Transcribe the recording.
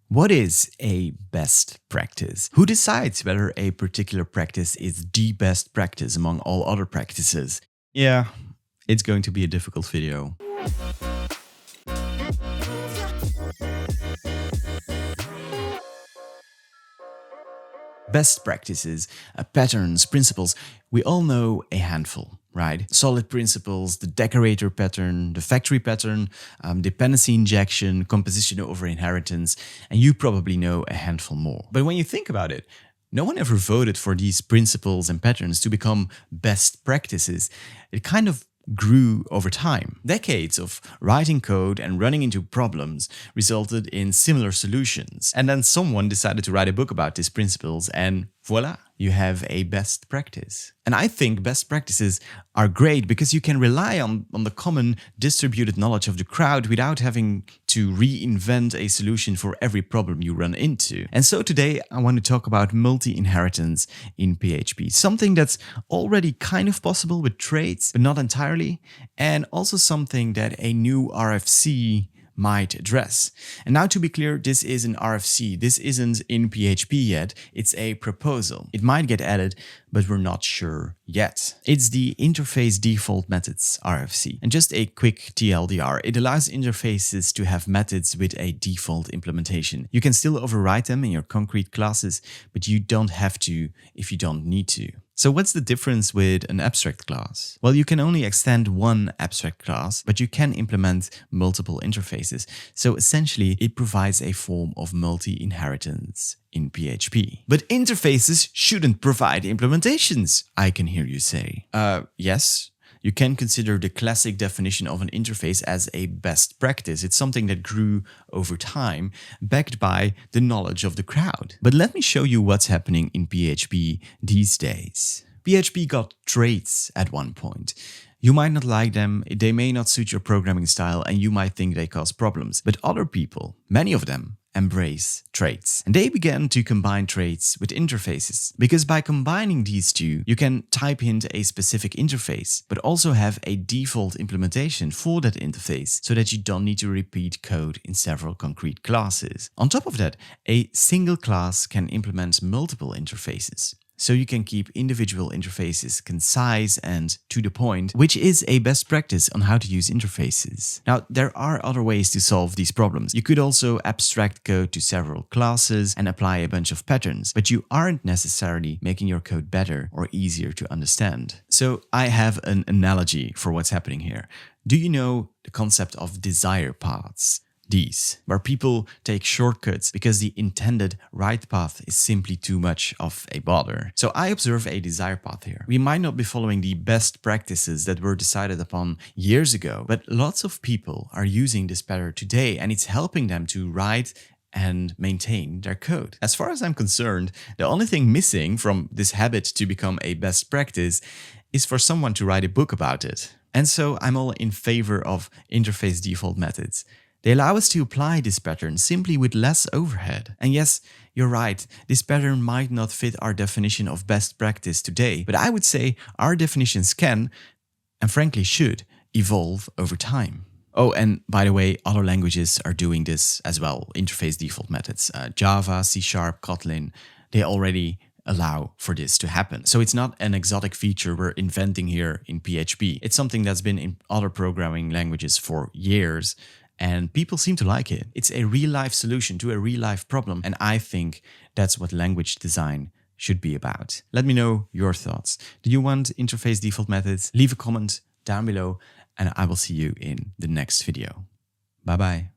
What is a best practice? Who decides whether a particular practice is the best practice among all other practices? Yeah, it's going to be a difficult video. Best practices, patterns, principles, we all know a handful, right? Solid principles, the decorator pattern, the factory pattern, dependency injection, composition over inheritance, and you probably know a handful more. But when you think about it, no one ever voted for these principles and patterns to become best practices. It kind of grew over time. Decades of writing code and running into problems resulted in similar solutions. And then someone decided to write a book about these principles and voila, you have a best practice. And I think best practices are great because you can rely on the common distributed knowledge of the crowd without having to reinvent a solution for every problem you run into. And so today I want to talk about multi-inheritance in PHP, something that's already kind of possible with traits, but not entirely, and also something that a new RFC might address. And now to be clear, this is an RFC. This isn't in PHP yet. It's a proposal. It might get added, but we're not sure yet. It's the Interface Default Methods RFC. And just a quick TLDR, it allows interfaces to have methods with a default implementation. You can still override them in your concrete classes, but you don't have to if you don't need to. So what's the difference with an abstract class? Well, you can only extend one abstract class, but you can implement multiple interfaces. So essentially, it provides a form of multi-inheritance in PHP. But interfaces shouldn't provide implementations, I can hear you say. Yes. You can consider the classic definition of an interface as a best practice. It's something that grew over time, backed by the knowledge of the crowd. But let me show you what's happening in PHP these days. PHP got traits at one point. You might not like them, they may not suit your programming style, and you might think they cause problems. But other people, many of them, embrace traits. And they began to combine traits with interfaces. Because by combining these two, you can type in a specific interface, but also have a default implementation for that interface so that you don't need to repeat code in several concrete classes. On top of that, a single class can implement multiple interfaces. So you can keep individual interfaces concise and to the point, which is a best practice on how to use interfaces. Now, there are other ways to solve these problems. You could also abstract code to several classes and apply a bunch of patterns, but you aren't necessarily making your code better or easier to understand. So I have an analogy for what's happening here. Do you know the concept of desire paths? These, where people take shortcuts because the intended right path is simply too much of a bother. So I observe a desire path here. We might not be following the best practices that were decided upon years ago, but lots of people are using this pattern today and it's helping them to write and maintain their code. As far as I'm concerned, the only thing missing from this habit to become a best practice is for someone to write a book about it. And so I'm all in favor of interface default methods. They allow us to apply this pattern simply with less overhead. And yes, you're right, this pattern might not fit our definition of best practice today, but I would say our definitions can, and frankly should, evolve over time. Oh, and by the way, other languages are doing this as well, interface default methods. Java, C#, Kotlin, they already allow for this to happen. So it's not an exotic feature we're inventing here in PHP. It's something that's been in other programming languages for years, and people seem to like it. It's a real-life solution to a real-life problem, and I think that's what language design should be about. Let me know your thoughts. Do you want interface default methods? Leave a comment down below, and I will see you in the next video. Bye-bye.